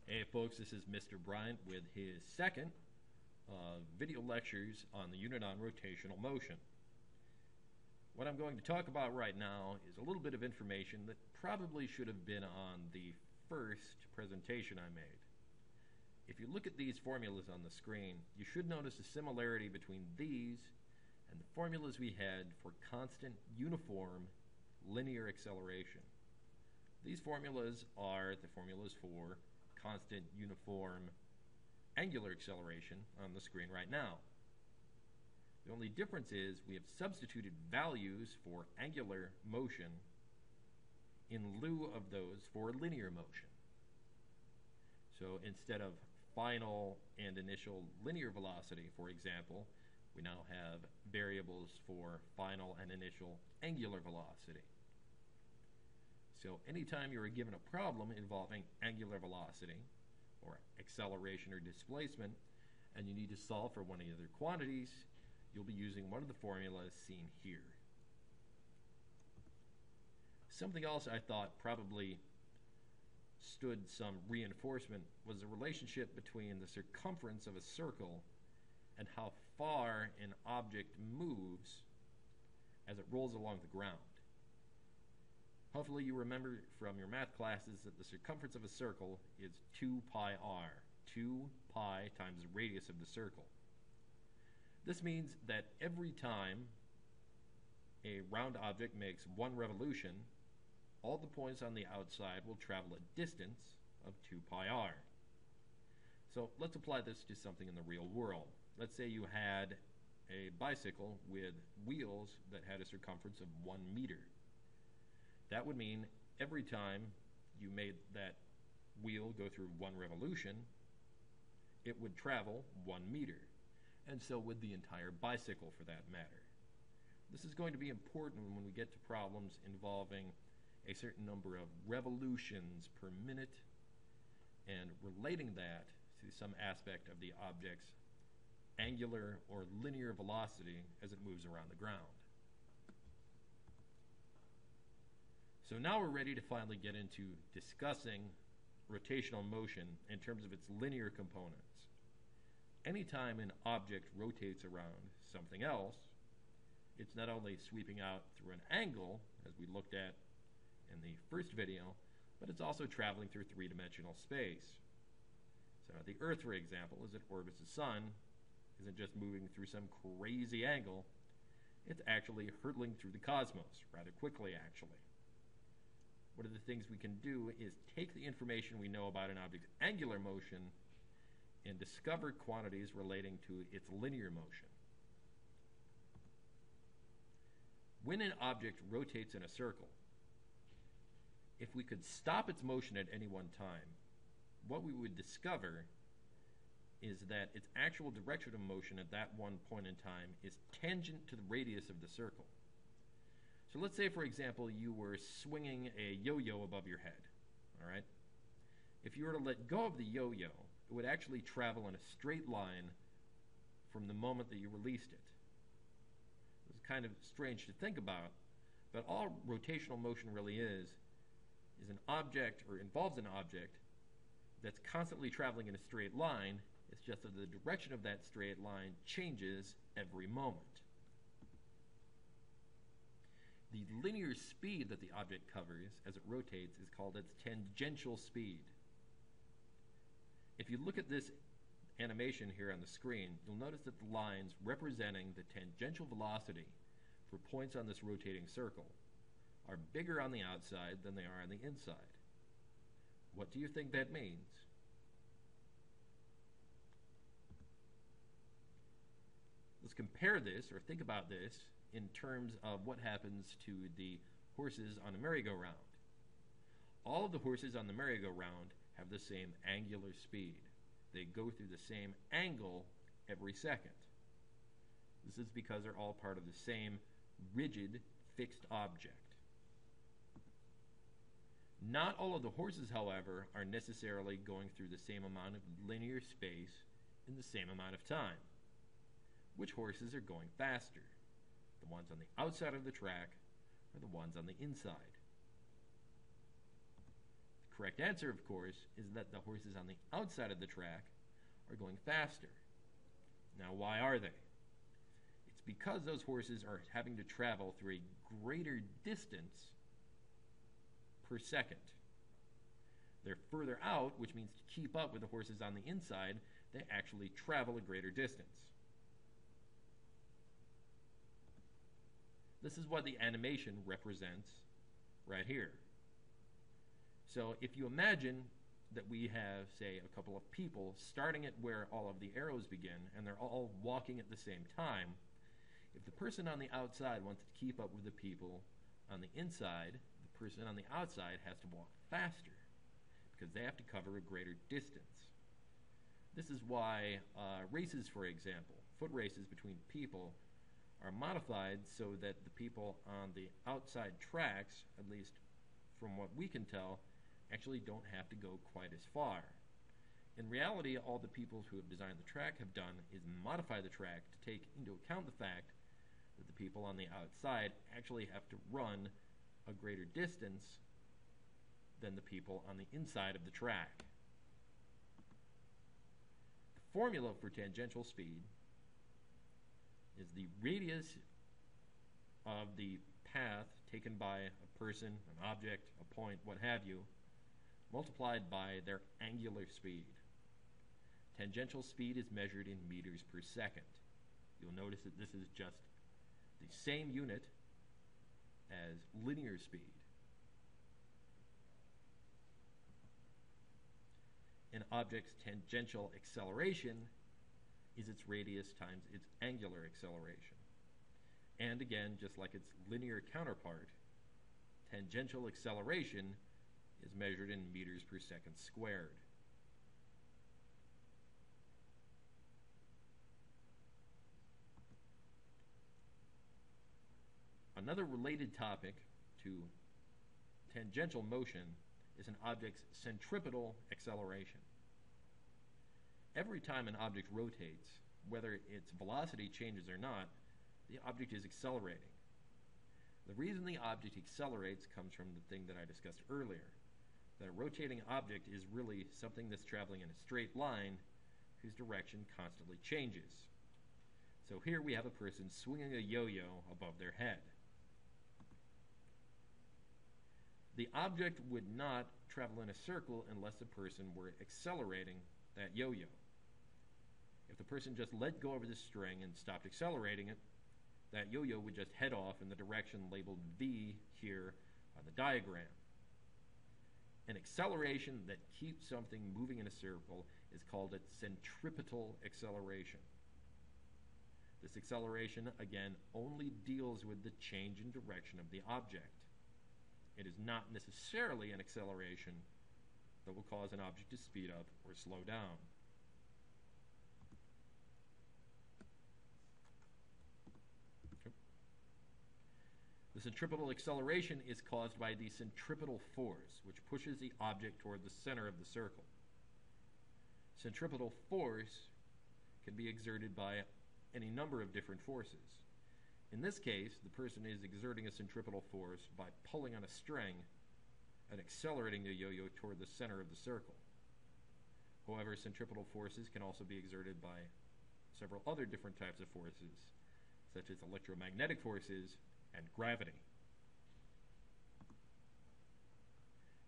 Hey folks, this is Mr. Bryant with his second video lectures on the unit on rotational motion. What I'm going to talk about right now is a little bit of information that probably should have been on the first presentation I made. If you look at these formulas on the screen, you should notice a similarity between these and the formulas we had for constant uniform linear acceleration. These formulas are the formulas for constant uniform angular acceleration on the screen right now. The only difference is we have substituted values for angular motion in lieu of those for linear motion. So instead of final and initial linear velocity, for example, we now have variables for final and initial angular velocity. So anytime you are given a problem involving angular velocity or acceleration or displacement and you need to solve for one of the other quantities, you'll be using one of the formulas seen here. Something else I thought probably stood some reinforcement was the relationship between the circumference of a circle and how far an object moves as it rolls along the ground. Hopefully you remember from your math classes that the circumference of a circle is 2 pi r, 2 pi times the radius of the circle. This means that every time a round object makes one revolution, all the points on the outside will travel a distance of 2 pi r. So let's apply this to something in the real world. Let's say you had a bicycle with wheels that had a circumference of 1 meter. That would mean every time you made that wheel go through one revolution, it would travel 1 meter. And so would the entire bicycle for that matter. This is going to be important when we get to problems involving a certain number of revolutions per minute and relating that to some aspect of the object's angular or linear velocity as it moves around the ground. So now we're ready to finally get into discussing rotational motion in terms of its linear components. Anytime an object rotates around something else, it's not only sweeping out through an angle, as we looked at in the first video, but it's also traveling through three-dimensional space. So the Earth, for example, as it orbits the Sun, isn't just moving through some crazy angle, it's actually hurtling through the cosmos, rather quickly actually. One of the things we can do is take the information we know about an object's angular motion and discover quantities relating to its linear motion. When an object rotates in a circle, if we could stop its motion at any one time, what we would discover is that its actual direction of motion at that one point in time is tangent to the radius of the circle. So let's say, for example, you were swinging a yo-yo above your head, all right? If you were to let go of the yo-yo, it would actually travel in a straight line from the moment that you released it. It's kind of strange to think about, but all rotational motion really is an object, or involves an object, that's constantly traveling in a straight line. It's just that the direction of that straight line changes every moment. The linear speed that the object covers as it rotates is called its tangential speed. If you look at this animation here on the screen, you'll notice that the lines representing the tangential velocity for points on this rotating circle are bigger on the outside than they are on the inside. What do you think that means? Let's compare this, or think about this, in terms of what happens to the horses on a merry-go-round. All of the horses on the merry-go-round have the same angular speed. They go through the same angle every second. This is because they're all part of the same rigid, fixed object. Not all of the horses, however, are necessarily going through the same amount of linear space in the same amount of time. Which horses are going faster? The ones on the outside of the track or the ones on the inside? The correct answer, of course, is that the horses on the outside of the track are going faster. Now, why are they? It's because those horses are having to travel through a greater distance per second. They're further out, which means to keep up with the horses on the inside, they actually travel a greater distance. This is what the animation represents right here. So if you imagine that we have, say, a couple of people starting at where all of the arrows begin, and they're all walking at the same time, if the person on the outside wants to keep up with the people on the inside, the person on the outside has to walk faster because they have to cover a greater distance. This is why races, for example, foot races between people, are modified so that the people on the outside tracks, at least from what we can tell, actually don't have to go quite as far. In reality, all the people who have designed the track have done is modify the track to take into account the fact that the people on the outside actually have to run a greater distance than the people on the inside of the track. The formula for tangential speed is the radius of the path taken by a person, an object, a point, what have you, multiplied by their angular speed. Tangential speed is measured in meters per second. You'll notice that this is just the same unit as linear speed. An object's tangential acceleration is its radius times its angular acceleration. And again, just like its linear counterpart, tangential acceleration is measured in meters per second squared. Another related topic to tangential motion is an object's centripetal acceleration. Every time an object rotates, whether its velocity changes or not, the object is accelerating. The reason the object accelerates comes from the thing that I discussed earlier, that a rotating object is really something that's traveling in a straight line whose direction constantly changes. So here we have a person swinging a yo-yo above their head. The object would not travel in a circle unless the person were accelerating that yo-yo. If the person just let go of the string and stopped accelerating it, that yo-yo would just head off in the direction labeled V here on the diagram. An acceleration that keeps something moving in a circle is called a centripetal acceleration. This acceleration, again, only deals with the change in direction of the object. It is not necessarily an acceleration that will cause an object to speed up or slow down. The centripetal acceleration is caused by the centripetal force, which pushes the object toward the center of the circle. Centripetal force can be exerted by any number of different forces. In this case, the person is exerting a centripetal force by pulling on a string and accelerating the yo-yo toward the center of the circle. However, centripetal forces can also be exerted by several other different types of forces, such as electromagnetic forces and gravity.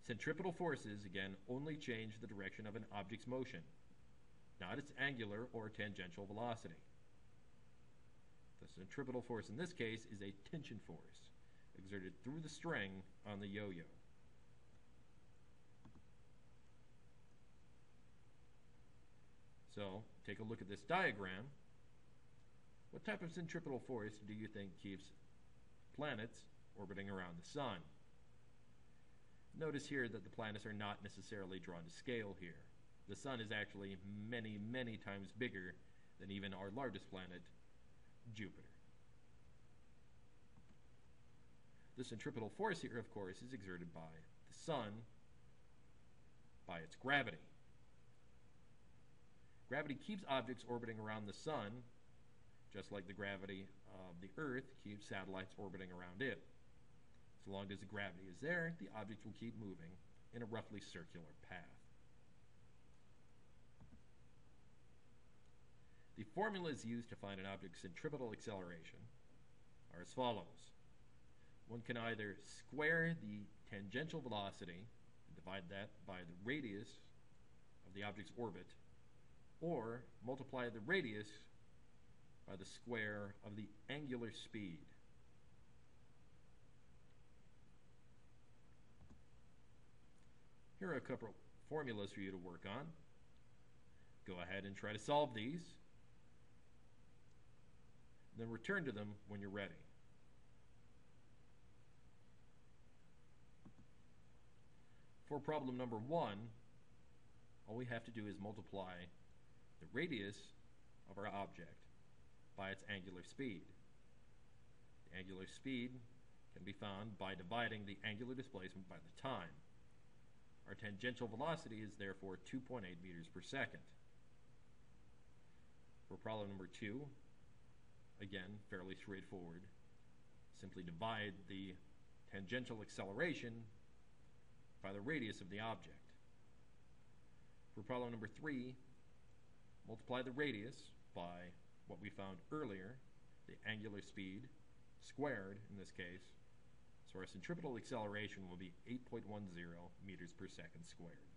Centripetal forces, again, only change the direction of an object's motion, not its angular or tangential velocity. The centripetal force in this case is a tension force exerted through the string on the yo-yo. So, take a look at this diagram. What type of centripetal force do you think keeps planets orbiting around the sun? Notice here that the planets are not necessarily drawn to scale here. The sun is actually many, many times bigger than even our largest planet, Jupiter. The centripetal force here, of course, is exerted by the sun, by its gravity. Gravity keeps objects orbiting around the sun, just like the gravity of the Earth keeps satellites orbiting around it. So long as the gravity is there, the object will keep moving in a roughly circular path. The formulas used to find an object's centripetal acceleration are as follows. One can either square the tangential velocity and divide that by the radius of the object's orbit, or multiply the radius by the square of the angular speed. Here are a couple formulas for you to work on. Go ahead and try to solve these, then return to them when you're ready. For problem number 1, all we have to do is multiply the radius of our object by its angular speed. The angular speed can be found by dividing the angular displacement by the time. Our tangential velocity is therefore 2.8 meters per second. For problem number 2, again, fairly straightforward. Simply divide the tangential acceleration by the radius of the object. For problem number 3, multiply the radius by what we found earlier, the angular speed, squared in this case. So our centripetal acceleration will be 8.10 meters per second squared.